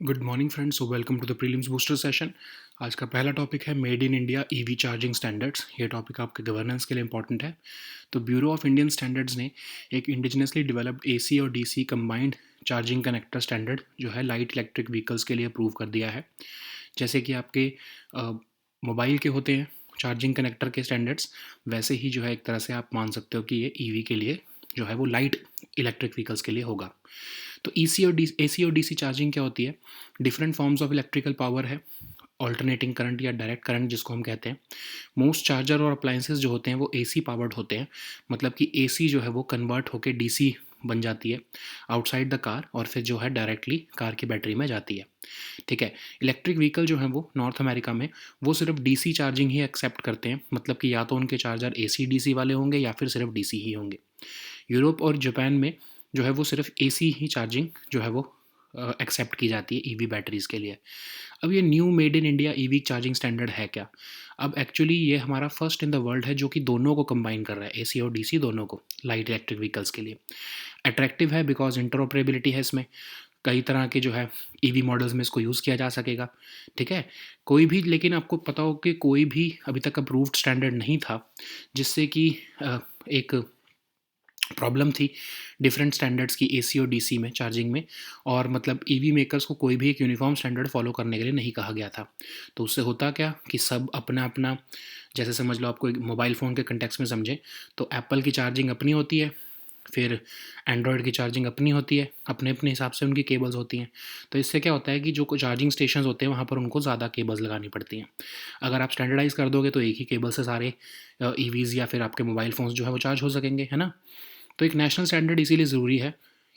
Good morning friends, so welcome to the prelims booster session. आज का पहला topic है made in India EV charging standards. ये topic आपके गवर्नेंस के लिए इंपॉर्टेंट है। तो ब्यूरो ऑफ इंडियन स्टैंडर्ड्स ने एक इंडिजिनसली डेवलप्ड एसी और DC combined charging connector standard जो है लाइट इलेक्ट्रिक व्हीकल्स के लिए अप्रूव कर दिया है। जैसे कि आपके मोबाइल के होते हैं चार्जिंग कनेक्टर के स्टैंडर्ड्स, वैसे ही जो है एक तरह से आप मान सकते हो कि ये ईवी के लिए जो है वो लाइट इलेक्ट्रिक व्हीकल्स के लिए होगा। तो एसी और डीसी चार्जिंग क्या होती है? Different forms of electrical power है, ऑल्टरनेटिंग करंट या डायरेक्ट करंट जिसको हम कहते हैं। मोस्ट चार्जर और अप्लायंसेस जो होते हैं वो एसी पावर्ड होते हैं, मतलब कि एसी जो है वो कन्वर्ट होकर डीसी बन जाती है आउटसाइड द कार और फिर जो है डायरेक्टली कार की बैटरी में जाती है। ठीक है। इलेक्ट्रिक व्हीकल जो है वो नॉर्थ अमेरिका में वो सिर्फ डीसी चार्जिंग ही एक्सेप्ट करते हैं, मतलब कि या तो उनके चार्जर एसी डीसी वाले होंगे या फिर सिर्फ डीसी ही होंगे। यूरोप और जापान में जो है वो सिर्फ एसी ही चार्जिंग जो है वो एक्सेप्ट की जाती है ईवी बैटरीज़ के लिए। अब ये new made in India EV charging standard है क्या? अब एक्चुअली ये हमारा फर्स्ट इन द वर्ल्ड है जो कि दोनों को कंबाइन कर रहा है, एसी और डीसी दोनों को, लाइट इलेक्ट्रिक व्हीकल्स के लिए। अट्रैक्टिव है बिकॉज इंटरऑपरेबिलिटी है इसमें, कई तरह के जो है ईवी मॉडल्स में इसको यूज़ किया जा सकेगा। ठीक है। कोई भी, लेकिन आपको पता हो कि कोई भी अभी तक अप्रूव्ड स्टैंडर्ड नहीं था जिससे कि एक प्रॉब्लम थी डिफरेंट स्टैंडर्ड्स की एसी और डीसी में चार्जिंग में, और मतलब ईवी मेकर्स को कोई भी एक यूनिफॉर्म स्टैंडर्ड फॉलो करने के लिए नहीं कहा गया था। तो उससे होता क्या कि सब अपना अपना, जैसे समझ लो आपको एक मोबाइल फ़ोन के कंटेक्स में समझें तो एप्पल की चार्जिंग अपनी होती है, फिर एंड्रॉयड की चार्जिंग अपनी होती है, अपने अपने हिसाब से उनकी केबल्स होती हैं। तो इससे क्या होता है कि जो चार्जिंग स्टेशंस होते हैं वहाँ पर उनको ज़्यादा केबल्स लगानी पड़ती हैं। अगर आप स्टैंडर्डाइज़ कर दोगे तो एक ही केबल से सारे ईवीज़ या फिर आपके मोबाइल फ़ोन्स जो है वो चार्ज हो सकेंगे, है ना? तो एक नेशनल स्टैंडर्ड इसीलिए ज़रूरी है।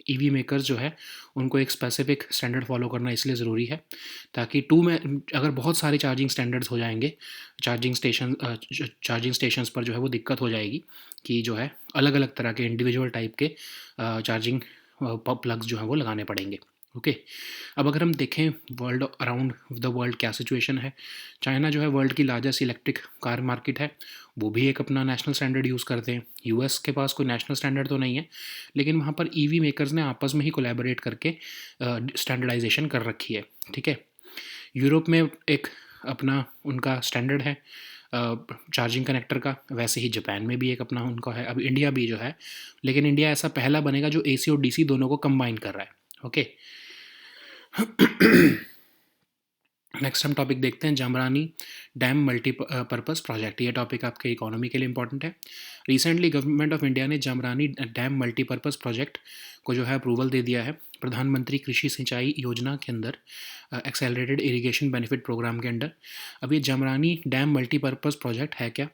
ईवी मेकर्स जो है उनको एक स्पेसिफिक स्टैंडर्ड फॉलो करना इसलिए ज़रूरी है ताकि टू में अगर बहुत सारे चार्जिंग स्टैंडर्ड्स हो जाएंगे, चार्जिंग स्टेशंस पर जो है वो दिक्कत हो जाएगी कि जो है अलग अलग तरह के इंडिविजुअल टाइप के चार्जिंग प्लग्स जो हैं वो लगाने पड़ेंगे। ओके। अब अगर हम देखें वर्ल्ड अराउंड द वर्ल्ड क्या सिचुएशन है, चाइना जो है वर्ल्ड की लार्जेस्ट इलेक्ट्रिक कार मार्केट है, वो भी एक अपना नेशनल स्टैंडर्ड यूज़ करते हैं। यूएस के पास कोई नेशनल स्टैंडर्ड तो नहीं है, लेकिन वहाँ पर ईवी मेकर्स ने आपस में ही कोलैबोरेट करके स्टैंडर्डाइजेशन कर रखी है। ठीक है। यूरोप में एक अपना उनका स्टैंडर्ड है चार्जिंग कनेक्टर का, वैसे ही जापान में भी एक अपना उनका है। अब इंडिया भी जो है, लेकिन इंडिया ऐसा पहला बनेगा जो एसी और डीसी दोनों को कंबाइन कर रहा है। ओके। नेक्स्ट हम टॉपिक देखते हैं जामरानी डैम मल्टीपर्पज़ प्रोजेक्ट। ये टॉपिक आपके इकोनॉमी के लिए इंपॉर्टेंट है। रिसेंटली गवर्नमेंट ऑफ इंडिया ने जामरानी डैम मल्टीपर्पज़ प्रोजेक्ट को जो है अप्रूवल दे दिया है प्रधानमंत्री कृषि सिंचाई योजना के अंदर, एक्सेलरेटेड इरिगेशन बेनिफिट प्रोग्राम के अंडर। अब ये जामरानी डैम मल्टीपर्पज़ प्रोजेक्ट है क्या?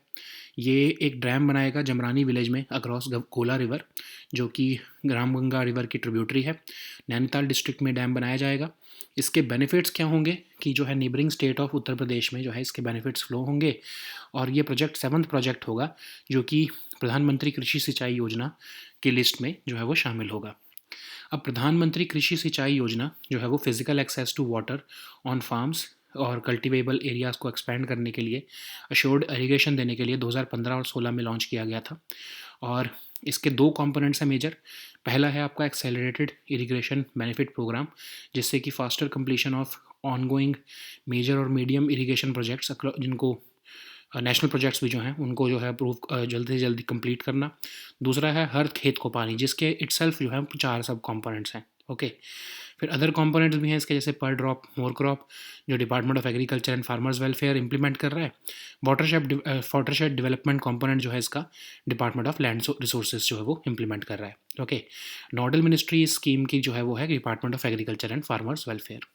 ये एक डैम बनाएगा जमरानी विलेज में अक्रॉस कोला रिवर, जो कि रामगंगा रिवर की ट्रिब्यूटरी है। नैनीताल डिस्ट्रिक्ट में डैम बनाया जाएगा। इसके बेनिफिट्स क्या होंगे कि जो है neighbouring state of Uttar Pradesh में जो है इसके बेनिफिट्स फ्लो होंगे, और ये प्रोजेक्ट 7th प्रोजेक्ट होगा जो कि प्रधानमंत्री कृषि सिंचाई योजना की लिस्ट में जो है वो शामिल होगा। अब प्रधानमंत्री कृषि सिंचाई योजना जो है वो physical access to water on farms और कल्टिवेबल एरियाज़ को एक्सपेंड करने के लिए, अश्योर्ड इरिगेशन देने के लिए 2015 और 16 में लॉन्च किया गया था। और इसके दो कंपोनेंट्स हैं मेजर। पहला है आपका एक्सेलरेटेड इरिगेशन बेनिफिट प्रोग्राम, जिससे कि faster completion of ongoing major और मीडियम इरिगेशन प्रोजेक्ट्स, जिनको नेशनल प्रोजेक्ट्स भी जो हैं उनको जो है अप्रूव जल्दी से जल्दी कंप्लीट करना। दूसरा है हर खेत को पानी, जिसके इटसेल्फ जो है 4 सब कंपोनेंट्स हैं। ओके। फिर अदर कंपोनेंट्स भी हैं इसके, जैसे पर ड्रॉप मोर क्रॉप जो department of agriculture and farmers welfare implement कर रहा है। वाटरशेड डेवलपमेंट कंपोनेंट जो है इसका डिपार्टमेंट ऑफ लैंड रिसोर्सेज जो है वो इंप्लीमेंट कर रहा है। ओके। नोडल मिनिस्ट्री इस स्कीम की जो है वो है department of agriculture and farmers welfare.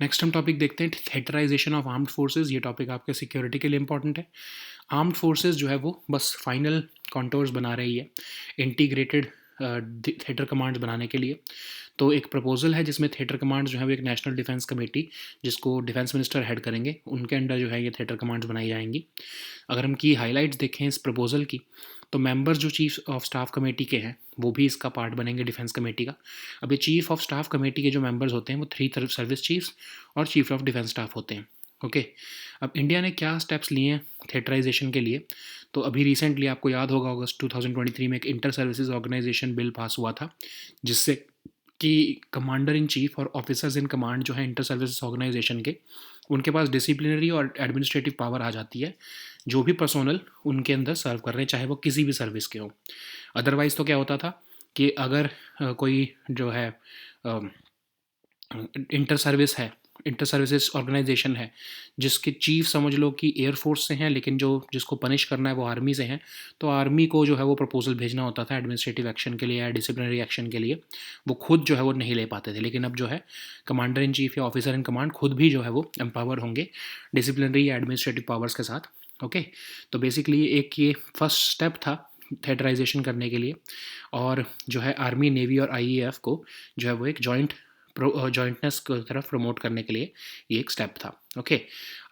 Next हम टॉपिक देखते हैं थिएटराइजेशन ऑफ आर्म्ड फोर्सेज। ये टॉपिक आपके सिक्योरिटी के लिए इंपॉर्टेंट है। आर्म्ड फोर्सेज जो है वो बस फाइनल कॉन्टोर्स बना रही है इंटीग्रेटेड थिएटर कमांड्स बनाने के लिए। तो एक प्रपोजल है जिसमें थिएटर कमांड्स जो है वो एक नेशनल डिफेंस कमेटी, जिसको डिफेंस मिनिस्टर हेड करेंगे, उनके अंडर जो है ये थिएटर कमांड्स बनाई जाएंगी। अगर हम की हाईलाइट्स देखें इस प्रपोजल की, तो मेंबर्स जो चीफ ऑफ स्टाफ कमेटी के हैं वो भी इसका पार्ट बनेंगे डिफेंस कमेटी का। अब ये चीफ ऑफ स्टाफ कमेटी के जो मेंबर्स होते हैं वो 3 सर्विस चीफ्स और चीफ ऑफ डिफेंस स्टाफ होते हैं। ओके, अब इंडिया ने क्या स्टेप्स लिए हैं थिएटराइजेशन के लिए? तो अभी रिसेंटली आपको याद होगा अगस्त 2023 में एक inter services organisation bill pass हुआ था, जिससे कि कमांडर इन चीफ और ऑफिसर्स इन कमांड जो है इंटर सर्विसेज ऑर्गेनाइजेशन के, उनके पास डिसिप्लिनरी और एडमिनिस्ट्रेटिव पावर आ जाती है जो भी पर्सोनल उनके अंदर सर्व कर रहे हैं, चाहे वो किसी भी सर्विस के हों। अदरवाइज़ तो क्या होता था कि अगर कोई जो है इंटर सर्विस है, इंटर सर्विसेज ऑर्गेनाइजेशन है, जिसके चीफ समझ लो कि एयरफोर्स से हैं, लेकिन जो जिसको पनिश करना है वो आर्मी से हैं, तो आर्मी को जो है वो प्रपोजल भेजना होता था एडमिनिस्ट्रेटिव एक्शन के लिए या डिसिप्लिनरी एक्शन के लिए। वो खुद जो है वो नहीं ले पाते थे, लेकिन अब जो है कमांडर इन चीफ या ऑफिसर इन कमांड खुद भी जो है वो एम्पावर होंगे डिसिप्लिनरी या एडमिनिस्ट्रेटिव पावर्स के साथ। ओके, तो बेसिकली एक ये फर्स्ट स्टेप था थिएटराइजेशन करने के लिए, और जो है आर्मी, नेवी और आईएएफ को जो है वो एक जॉइंटनेस की तरफ प्रमोट करने के लिए ये एक स्टेप था। ओके,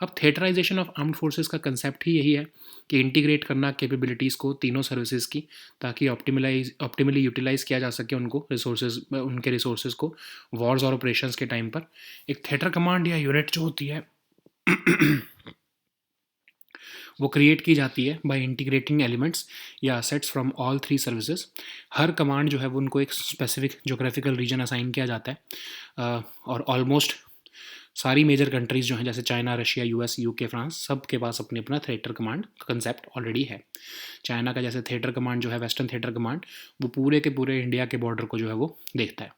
अब थिएटराइजेशन ऑफ आर्म्ड फोर्सेस का कंसेप्ट ही यही है कि इंटीग्रेट करना कैपेबिलिटीज़ को तीनों सर्विसेज की, ताकि ऑप्टिमली यूटिलाइज़ किया जा सके उनको उनके रिसोर्सेज को वॉर्स और ऑपरेशंस के टाइम पर। एक थिएटर कमांड या यूनिट जो होती है वो क्रिएट की जाती है बाय इंटीग्रेटिंग एलिमेंट्स या assets from all three services. Her command जो है वो उनको एक स्पेसिफिक जोग्राफिकल रीजन असाइन किया जाता है, और ऑलमोस्ट सारी मेजर कंट्रीज़ जो हैं जैसे China, Russia, US, UK, France, सब के पास अपने अपना थिएटर कमांड कंसेप्ट ऑलरेडी है। चाइना का जैसे थिएटर कमांड जो है, वेस्टर्न थिएटर कमांड, वो पूरे के पूरे इंडिया के बॉर्डर को जो है वो देखता है।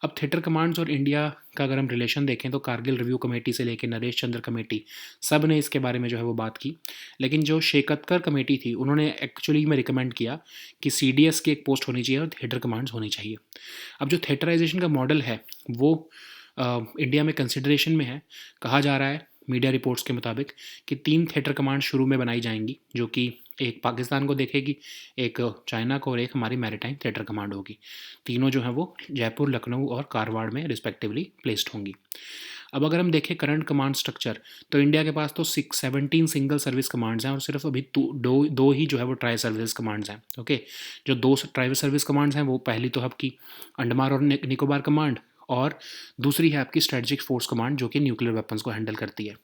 अब थिएटर कमांड्स और इंडिया का अगर हम रिलेशन देखें तो कारगिल रिव्यू कमेटी से लेकर नरेश चंद्र कमेटी, सब ने इसके बारे में जो है वो बात की। लेकिन जो शेकतकर कमेटी थी उन्होंने एक्चुअली में रिकमेंड किया कि सीडीएस की एक पोस्ट होनी चाहिए और थिएटर कमांड्स होनी चाहिए। अब जो थिएटराइजेशन का मॉडल है वो इंडिया में कंसिडरेशन में है। कहा जा रहा है मीडिया रिपोर्ट्स के मुताबिक कि 3 थिएटर कमांड शुरू में बनाई जाएंगी, जो कि एक पाकिस्तान को देखेगी, एक चाइना को और एक हमारी मैरीटाइम थिएटर कमांड होगी। तीनों जो हैं वो जयपुर, लखनऊ और कारवाड़ में रिस्पेक्टिवली प्लेस्ड होंगी। अब अगर हम देखें करंट कमांड स्ट्रक्चर, तो इंडिया के पास तो 17 सिंगल सर्विस कमांड्स हैं और सिर्फ अभी दो ही जो है वो ट्राई सर्विस कमांड्स हैं। ओके, जो 2 ट्राई सर्विस कमांड्स हैं वो पहली तो आपकी अंडमान और निकोबार कमांड, और दूसरी है आपकी स्ट्रेटजिक फोर्स कमांड जो कि न्यूक्लियर वेपन्स को हैंडल करती है।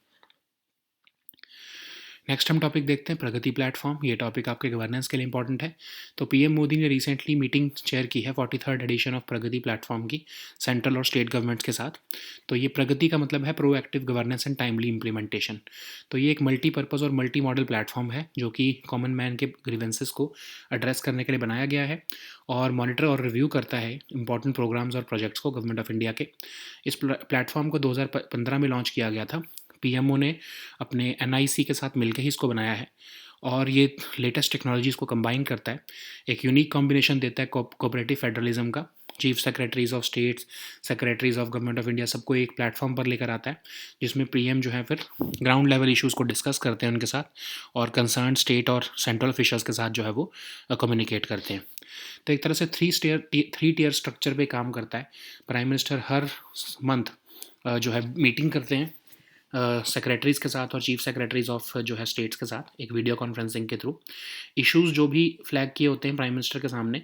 नेक्स्ट हम टॉपिक देखते हैं प्रगति प्लेटफॉर्म। ये टॉपिक आपके गवर्नेंस के लिए इंपॉर्टेंट है। तो पीएम मोदी ने रिसेंटली मीटिंग चेयर की है 43rd edition of Pragati platform की, सेंट्रल और स्टेट गवर्नमेंट्स के साथ। तो ये प्रगति का मतलब है proactive governance and timely implementation. तो ये एक मल्टीपर्पज़ और मल्टी मॉडल प्लेटफॉर्म है जो कि कॉमन मैन के ग्रीवेंसेस को एड्रेस करने के लिए बनाया गया है और मॉनिटर और रिव्यू करता है इंपॉर्टेंट प्रोग्राम्स और प्रोजेक्ट्स को गवर्नमेंट ऑफ इंडिया के। इस प्लेटफॉर्म को 2015 में लॉन्च किया गया था। पीएमओ ने अपने एनआईसी के साथ मिलकर ही इसको बनाया है और ये लेटेस्ट टेक्नोलॉजीज़ को कंबाइन करता है, एक यूनिक कॉम्बिनेशन देता है कोऑपरेटिव फेडरलिज्म का। Chief secretaries of states, secretaries of government of India, सबको एक प्लेटफॉर्म पर लेकर आता है, जिसमें पीएम जो है फिर ग्राउंड लेवल इश्यूज़ को डिस्कस करते हैं उनके साथ और कंसर्न स्टेट और सेंट्रल ऑफिशियल्स के साथ जो है वो कम्युनिकेट करते हैं। तो एक तरह से थ्री टियर स्ट्रक्चर पे काम करता है। प्राइम मिनिस्टर हर मंथ जो है मीटिंग करते हैं सेक्रेटरीज़ के साथ और चीफ सेक्रेटरीज़ ऑफ जो है स्टेट्स के साथ एक वीडियो कॉन्फ्रेंसिंग के थ्रू। इश्यूज़ जो भी फ्लैग किए होते हैं प्राइम मिनिस्टर के सामने,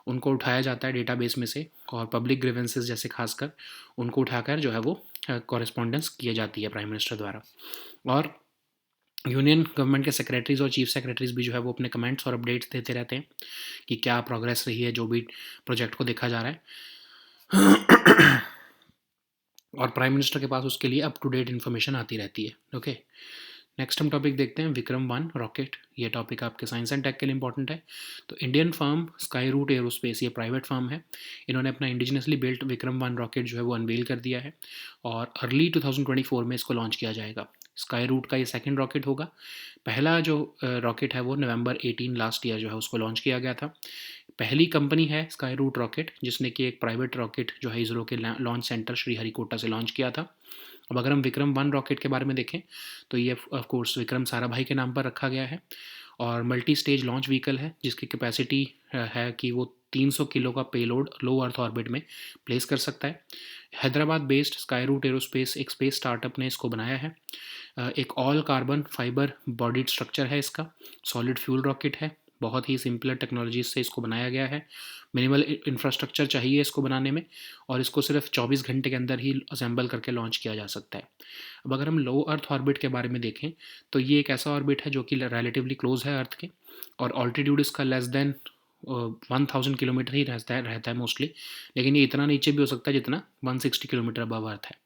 उनको उठाया जाता है डेटाबेस में से और पब्लिक ग्रीवेंसेस जैसे खासकर उनको उठाकर जो है वो कॉरेस्पॉन्डेंस की जाती है प्राइम मिनिस्टर द्वारा। और यूनियन गवर्नमेंट के सेक्रेटरीज़ और चीफ सेक्रेटरीज़ भी जो है वो अपने कमेंट्स और अपडेट्स देते रहते हैं कि क्या प्रोग्रेस रही है जो भी प्रोजेक्ट को देखा जा रहा है और प्राइम मिनिस्टर के पास उसके लिए अप टू डेट इन्फॉर्मेशन आती रहती है। ओके, नेक्स्ट हम टॉपिक देखते हैं विक्रम-1 रॉकेट। ये टॉपिक आपके साइंस एंड टेक के लिए इंपॉर्टेंट है। तो Indian firm skyroot aerospace, ये प्राइवेट फर्म है, इन्होंने अपना इंडिजिनसली बिल्ट विक्रम-1 रॉकेट जो है वो अनवेल कर दिया है और अर्ली 2024 में इसको लॉन्च किया जाएगा। स्काई रूट का ये सेकंड रॉकेट होगा। पहला जो रॉकेट है वो नवंबर 18 लास्ट ईयर जो है उसको लॉन्च किया गया था। पहली कंपनी है स्काई रूट रॉकेट जिसने कि एक प्राइवेट रॉकेट जो है इसरो के लॉन्च सेंटर श्रीहरिकोटा से लॉन्च किया था। अब अगर हम विक्रम-1 रॉकेट के बारे में देखें तो ये ऑफ कोर्स विक्रम साराभाई के नाम पर रखा गया है और मल्टी स्टेज लॉन्च व्हीकल है जिसकी कैपेसिटी है कि वो 300 किलो का पेलोड लो अर्थ ऑर्बिट में प्लेस कर सकता है। Hyderabad based skyroot aerospace एक स्पेस स्टार्टअप ने इसको बनाया है। एक all carbon fibre bodied structure है इसका, सॉलिड फ्यूल रॉकेट है, बहुत ही सिंपल टेक्नोलॉजी से इसको बनाया गया है, मिनिमल इंफ्रास्ट्रक्चर चाहिए इसको बनाने में, और इसको सिर्फ 24 घंटे के अंदर ही असेंबल करके लॉन्च किया जा सकता है। अब अगर हम लो अर्थ ऑर्बिट के बारे में देखें तो ये एक ऐसा ऑर्बिट है जो कि रिलेटिवली क्लोज है अर्थ के, और ऑल्टीट्यूड इसका लेस देन 1000 किलोमीटर ही रहता है मोस्टली, लेकिन ये इतना नीचे भी हो सकता है जितना 160 किलोमीटर अबव अर्थ है।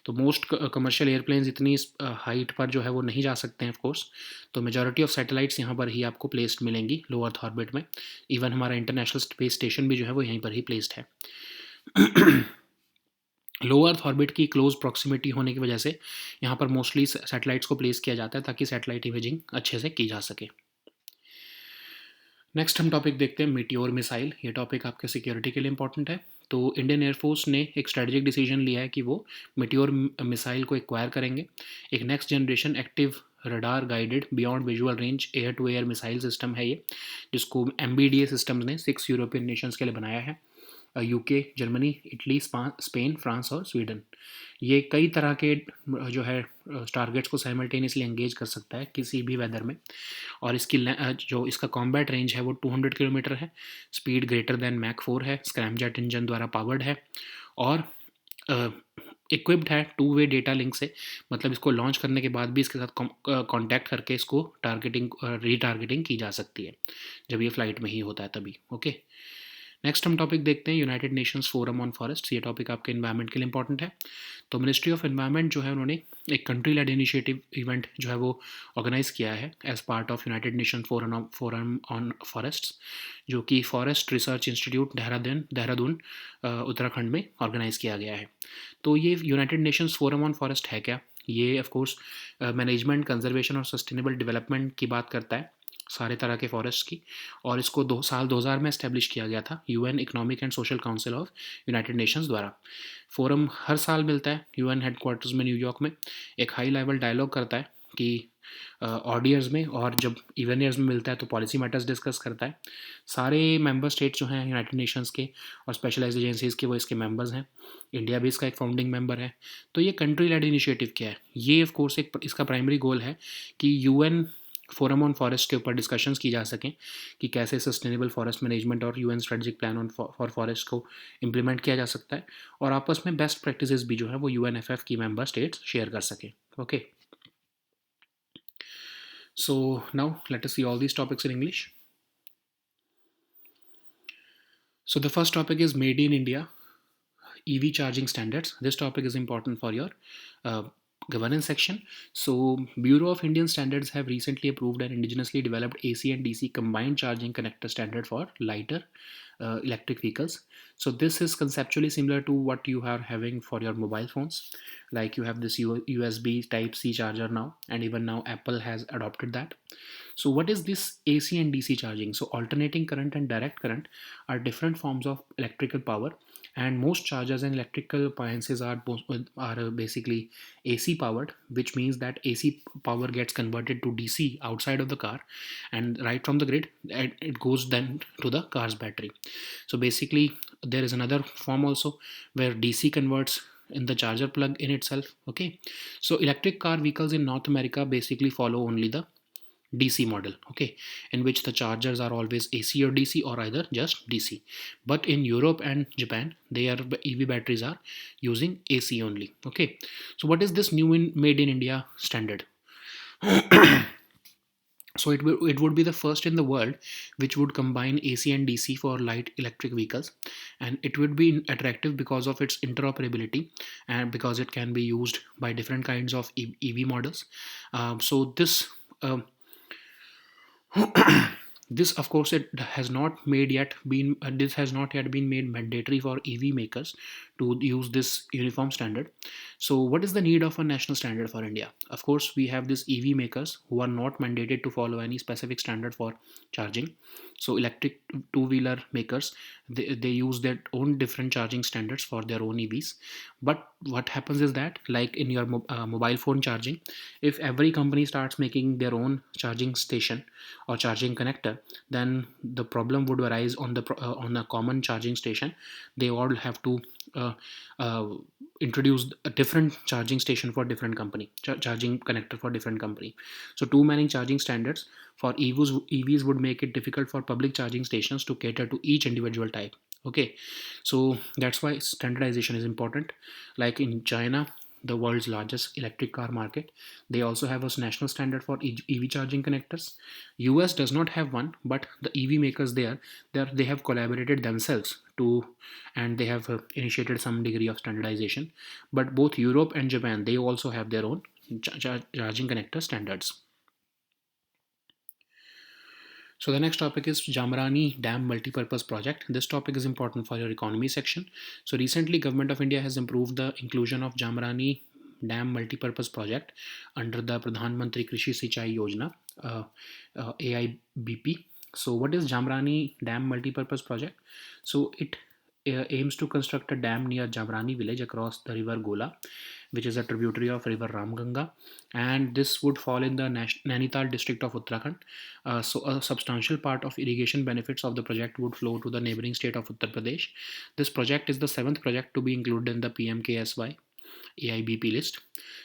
तो मोस्ट कमर्शियल एयरप्लेन्स इतनी हाइट पर जो है वो नहीं जा सकते हैं ऑफ कोर्स। तो मेजॉरिटी ऑफ सैटेलाइट्स यहाँ पर ही आपको प्लेस्ड मिलेंगी लो अर्थ ऑर्बिट में। इवन हमारा इंटरनेशनल स्पेस स्टेशन भी जो है वो यहीं पर ही प्लेस्ड है। लो अर्थ ऑर्बिट की क्लोज प्रॉक्सिमिटी होने की वजह से यहाँ पर मोस्टली सैटेलाइट्स को प्लेस किया जाता है ताकि सैटेलाइट इमेजिंग अच्छे से की जा सके। नेक्स्ट हम टॉपिक देखते हैं मीटियोर मिसाइल। ये टॉपिक आपके सिक्योरिटी के लिए इंपॉर्टेंट है। तो इंडियन एयरफोर्स ने एक स्ट्रेटेजिक डिसीजन लिया है कि वो मीटियोर मिसाइल को एक्वायर करेंगे। एक next generation active radar guided beyond visual range air to air missile system है ये, जिसको MBDA सिस्टम्स ने 6 यूरोपियन नेशंस के लिए बनाया है। UK, Germany, Italy, Spain, France और स्वीडन। ये कई तरह के जो है टारगेट्स को साइमल्टेनियसली एंगेज कर सकता है किसी भी वेदर में, और जो इसका कॉम्बैट रेंज है वो 200 किलोमीटर है। स्पीड ग्रेटर देन मैक 4 है, स्क्रैमजेट इंजन द्वारा पावर्ड है, और इक्विप्ड है 2-वे डेटा लिंक से। मतलब इसको लॉन्च करने के बाद भी इसके साथ कांटेक्ट करके इसको रीटारगेटिंग की जा सकती है, जब ये फ्लाइट में ही होता है तभी। ओके, नेक्स्ट हम टॉपिक देखते हैं United nations forum on forest. ये टॉपिक आपके एनवायरनमेंट के लिए इंपॉर्टेंट है। तो मिनिस्ट्री ऑफ एनवायरनमेंट जो है उन्होंने एक कंट्री लेड इनिशिएटिव इवेंट जो है वो ऑर्गेनाइज किया है as part of united nation forum on forests, जो कि forest research institute Dehradun Uttarakhand में ऑर्गेनाइज किया गया है। तो ये united nations forum on forest है क्या? ये ऑफ कोर्स मैनेजमेंट, कंजर्वेशन और सस्टेनेबल डेवलपमेंट की बात करता है, सारे तरह के फॉरेस्ट की, और इसको साल 2000 में इस्टेब्लिश किया गया था UN economic and social council of United Nations द्वारा। फोरम हर साल मिलता है UN हेडक्वार्टर्स में न्यूयॉर्क में, एक हाई लेवल डायलॉग करता है कि ऑड ईयर्स में, और जब इवन ईयर्स में मिलता है तो पॉलिसी मैटर्स डिस्कस करता है। सारे मेंबर स्टेट जो हैं यूनाइटेड नेशंस के और स्पेशलाइज्ड एजेंसीज़ के वो इसके मेंबर्स हैं। इंडिया भी इसका एक फाउंडिंग मेंबर है। तो ये कंट्री लेड इनिशिएटिव क्या है? ये ऑफ कोर्स एक इसका प्राइमरी गोल है कि UN फोरम ऑन फॉरेस्ट के ऊपर डिस्कशंस की जा सकें कि कैसे सस्टेनेबल फॉरेस्ट मैनेजमेंट और UN strategic plan on for forest को इम्प्लीमेंट किया जा सकता है, और आपस में बेस्ट प्रैक्टिसेस भी जो है वो UNFF की मेंबर स्टेट्स शेयर कर सकें। Okay, so now let us see all these topics in English. So the first topic is Made in India EV charging standards. This topic is important for your governance section. So Bureau of Indian Standards have recently approved an indigenously developed AC and DC combined charging connector standard for lighter electric vehicles. So this is conceptually similar to what you are having for your mobile phones. Like you have this USB type C charger now, and even now Apple has adopted that. So what is this AC and DC charging? So alternating current and direct current are different forms of electrical power, and most chargers and electrical appliances are basically AC powered, which means that AC power gets converted to DC outside of the car, and right from the grid it goes then to the car's battery. So basically there is another form also where DC converts in the charger plug in itself. Okay, so electric car vehicles in North America basically follow only the DC model, okay, in which the chargers are always AC or DC, or either just DC. But in Europe and Japan, their EV batteries are using AC only. Okay, so what is this new made in India standard? So it would be the first in the world which would combine AC and DC for light electric vehicles, and it would be attractive because of its interoperability and because it can be used by different kinds of EV models. So this this of course it has not made yet been this has not yet been made mandatory for EV makers to use this uniform standard. So what is the need of a national standard for India? Of course we have these EV makers who are not mandated to follow any specific standard for charging. So electric two-wheeler makers, they use their own different charging standards for their own EVs. But what happens is that, like in your mobile phone charging, if every company starts making their own charging station or charging connector, then the problem would arise on a common charging station. They all have to uh, introduced a different charging station for different company, charging connector for different company. So too many charging standards for EVs would make it difficult for public charging stations to cater to each individual type. Okay, so that's why standardization is important. Like in China, the world's largest electric car market, they also have a national standard for EV charging connectors. US does not have one, but the EV makers there, they have collaborated themselves to, and they have initiated some degree of standardization. But both Europe and Japan, they also have their own charging connector standards. So the next topic is Jamrani Dam Multipurpose Project. This topic is important for your economy section. So recently, Government of India has improved the inclusion of Jamrani Dam Multipurpose Project under the Pradhan Mantri Krishi Sinchai Yojana, AIBP. So what is Jamrani Dam Multipurpose Project? So it aims to construct a dam near Jamrani village across the river Gola, which is a tributary of river Ramganga, and this would fall in the Nainital district of Uttarakhand. So a substantial part of irrigation benefits of the project would flow to the neighboring state of Uttar Pradesh. This project is the seventh project to be included in the PMKSY AIBP list.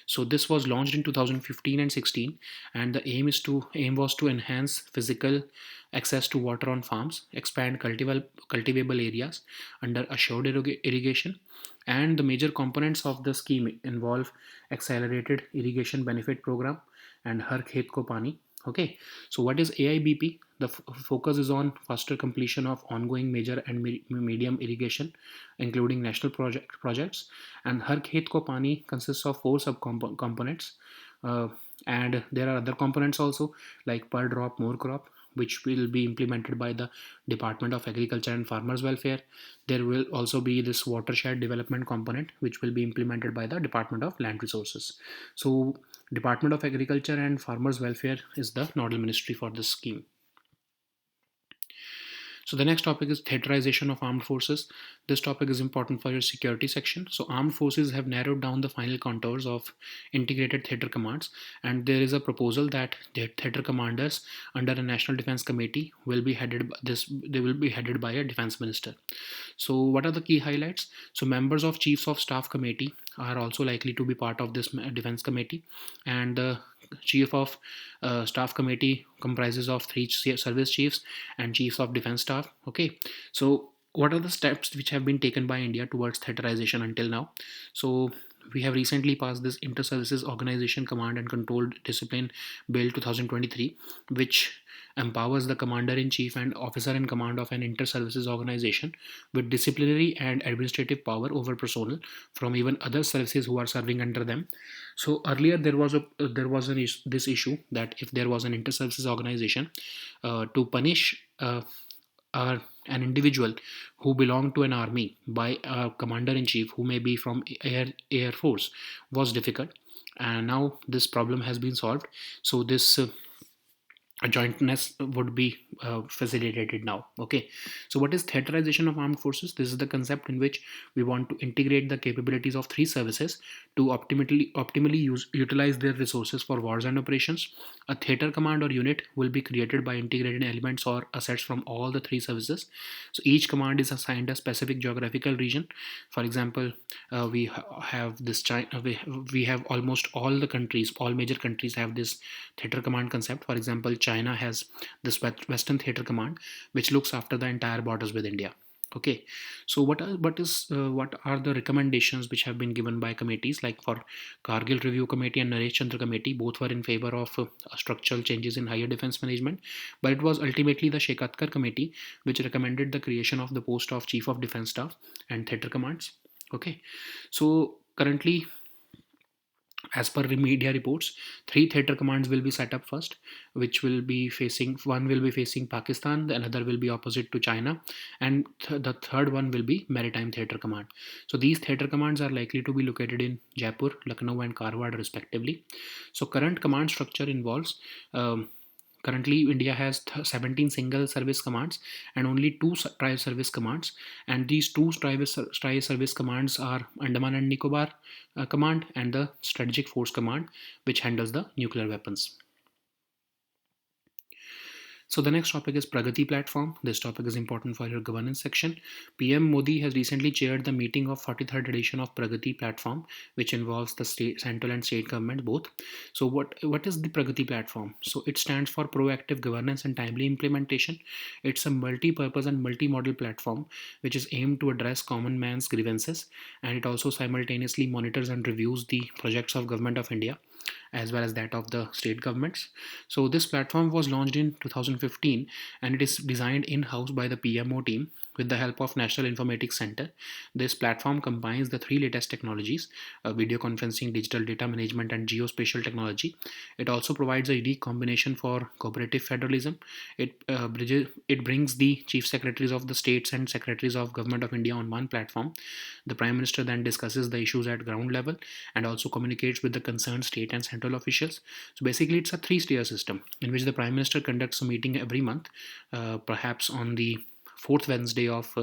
So this was launched in 2015 and 16, and the aim was to enhance physical access to water on farms, expand cultivable areas under assured irrigation, and the major components of the scheme involve accelerated irrigation benefit program and Har Khet Ko Pani. Okay, so what is AIBP? The focus is on faster completion of ongoing major and medium irrigation, including national projects. And Har Khet Ko Pani consists of four subcomponents, uh, and there are other components also, like per drop more crop, which will be implemented by the Department of Agriculture and Farmers Welfare. There will also be this watershed development component, which will be implemented by the Department of Land Resources. So Department of Agriculture and Farmers Welfare is the nodal ministry for this scheme. So the next topic is theaterization of armed forces. This topic is important for your security section. So armed forces have narrowed down the final contours of integrated theater commands, and there is a proposal that the theater commanders under a national defense committee will be headed by this. They will be headed by a defense minister. So what are the key highlights? So members of chiefs of staff committee are also likely to be part of this defense committee, and the chief of staff committee comprises of three service chiefs and chiefs of defense staff. Okay, so what are the steps which have been taken by India towards theaterization until now? So we have recently passed this Inter-Services Organization Command and Control Discipline Bill 2023, which empowers the commander-in-chief and officer-in-command of an inter-services organization with disciplinary and administrative power over personnel from even other services who are serving under them. So earlier this issue that if there was an inter-services organization, to punish an individual who belonged to an army by a commander-in-chief who may be from air force was difficult, and now this problem has been solved. So this a jointness would be facilitated now. Okay, so what is theaterization of armed forces? This is the concept in which we want to integrate the capabilities of three services to optimally utilize their resources for wars and operations. A theater command or unit will be created by integrating elements or assets from all the three services. So each command is assigned a specific geographical region. For example, have this China. We have almost all the countries, all major countries have this theater command concept. For example, China has this Western Theater Command, which looks after the entire borders with India. Okay, so what are the recommendations which have been given by committees? Like for Kargil Review Committee and Naresh Chandra Committee, both were in favor of structural changes in higher defense management, but it was ultimately the Shekatkar Committee which recommended the creation of the post of Chief of Defense Staff and Theater Commands. Okay, so currently, as per the media reports, three theater commands will be set up first, which will be facing, one will be facing Pakistan, the another will be opposite to China, and the third one will be Maritime Theater Command. So these theater commands are likely to be located in Jaipur, Lucknow, and Karwar respectively. So current command structure involves, currently India has 17 single service commands and only two tri service commands, and these two tri service commands are Andaman and Nicobar command and the strategic force command, which handles the nuclear weapons. So the next topic is Pragati platform. This topic is important for your governance section. PM Modi has recently chaired the meeting of 43rd edition of Pragati platform, which involves the state, central and state government both. So what is the Pragati platform? So it stands for proactive governance and timely implementation. It's a multi-purpose and multi-model platform which is aimed to address common man's grievances, and it also simultaneously monitors and reviews the projects of Government of India as well as that of the state governments. So this platform was launched in 2015, and it is designed in-house by the PMO team with the help of National Informatics Center. This platform combines the three latest technologies: video conferencing, digital data management, and geospatial technology. It also provides a unique combination for cooperative federalism. It brings the chief secretaries of the states and secretaries of Government of India on one platform. The Prime Minister then discusses the issues at ground level and also communicates with the concerned state and central officials. So basically, it's a three-tier system in which the Prime Minister conducts a meeting every month, perhaps on the fourth Wednesday of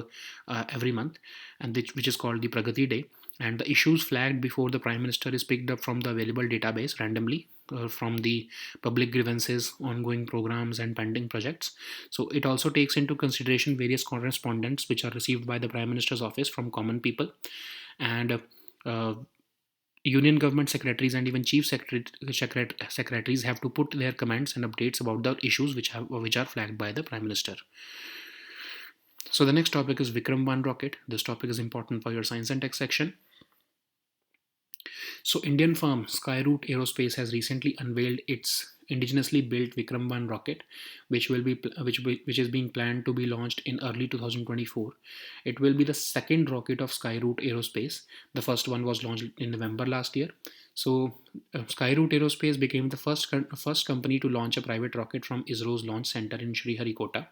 every month, and which is called the Pragati Day. And the issues flagged before the Prime Minister is picked up from the available database randomly, from the public grievances, ongoing programs, and pending projects. So it also takes into consideration various correspondence which are received by the Prime Minister's office from common people, and uh, union government secretaries and even secretaries have to put their comments and updates about the issues which are flagged by the Prime Minister. So the next topic is Vikram 1 rocket. This topic is important for your science and tech section. So Indian firm Skyroot Aerospace has recently unveiled its indigenously built Vikram 1 rocket, which is being planned to be launched in early 2024. It will be the second rocket of Skyroot Aerospace. The first one was launched in November last year. So Skyroot Aerospace became the first company to launch a private rocket from ISRO's launch center in Sriharikota,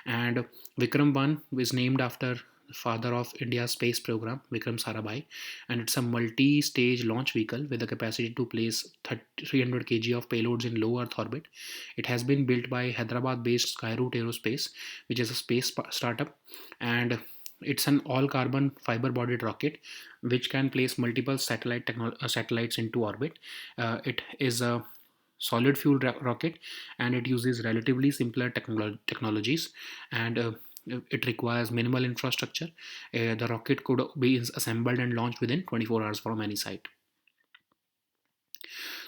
and Vikram 1 is named after father of India's space program, Vikram Sarabhai, and it's a multi-stage launch vehicle with the capacity to place 300 kg of payloads in low Earth orbit. It has been built by Hyderabad-based Skyroot Aerospace, which is a space startup, and it's an all-carbon fiber-bodied rocket which can place multiple satellites into orbit. It is a solid fuel rocket, and it uses relatively simpler technologies, and it requires minimal infrastructure. The rocket could be assembled and launched within 24 hours from any site.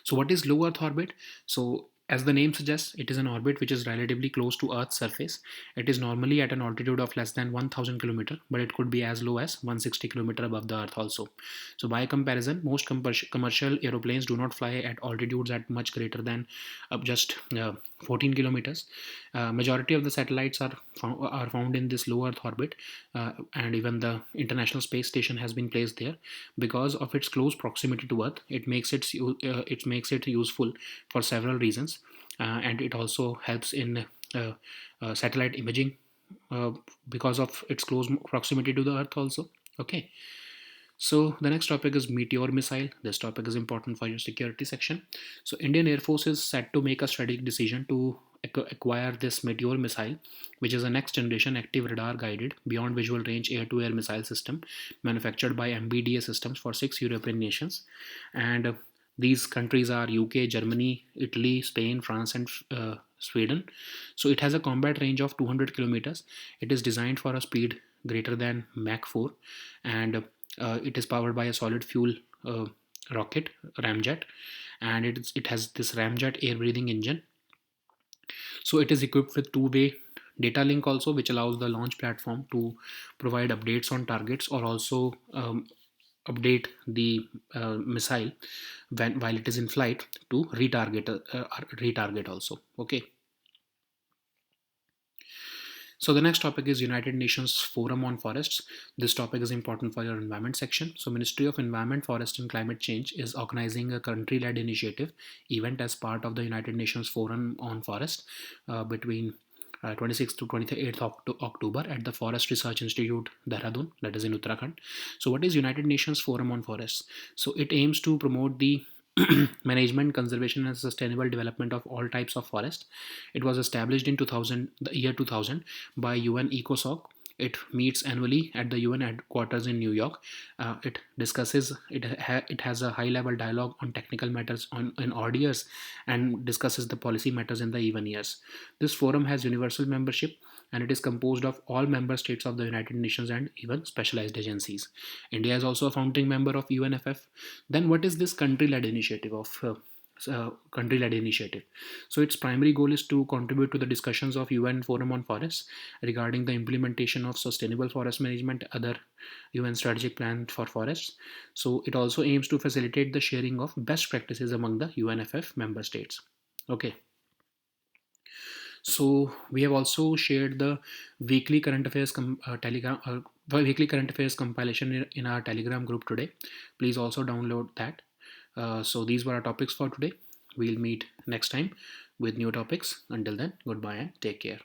So what is low Earth orbit? So as the name suggests, it is an orbit which is relatively close to Earth's surface. It is normally at an altitude of less than 1000 km, but it could be as low as 160 km above the Earth also. So by comparison, most commercial aeroplanes do not fly at altitudes at much greater than just 14 kilometers. Majority of the satellites are found in this low Earth orbit, and even the International Space Station has been placed there. Because of its close proximity to Earth, it makes it useful for several reasons, and it also helps in satellite imaging because of its close proximity to the Earth also. Okay. So the next topic is Meteor missile. This topic is important for your security section. So Indian Air Force is set to make a strategic decision to acquire this Meteor missile, which is a next generation active radar guided beyond visual range air to air missile system manufactured by MBDA Systems for 6 European nations. And these countries are UK, Germany, Italy, Spain, France, and Sweden. So it has a combat range of 200 kilometers. It is designed for a speed greater than Mach 4, and it is powered by a solid fuel rocket ramjet, and it has this ramjet air breathing engine. So it is equipped with two-way data link also, which allows the launch platform to provide updates on targets, or also update the missile while it is in flight to retarget also. Okay. So the next topic is United Nations Forum on Forests. This topic is important for your environment section. So Ministry of Environment, Forest and Climate Change is organizing a country-led initiative event as part of the United Nations Forum on Forest between 26th to 28th October at the Forest Research Institute, Dehradun, that is in Uttarakhand. So what is United Nations Forum on Forests? So it aims to promote the management, conservation, and sustainable development of all types of forest. It was established in the year 2000 by UN ECOSOC. It meets annually at the UN headquarters in New York. It has a high level dialogue on technical matters in odd years and discusses the policy matters in the even years. This forum has universal membership, and it is composed of all member states of the United Nations and even specialized agencies. India is also a founding member of UNFF. Then, what is this country-led initiative of country-led initiative? So its primary goal is to contribute to the discussions of UN Forum on Forests regarding the implementation of sustainable forest management, other UN strategic plan for forests. So it also aims to facilitate the sharing of best practices among the UNFF member states. Okay. So we have also shared the weekly current affairs telegram weekly current affairs compilation in our Telegram group today. Please also download that. So these were our topics for today. We'll meet next time with new topics. Until then, goodbye and take care.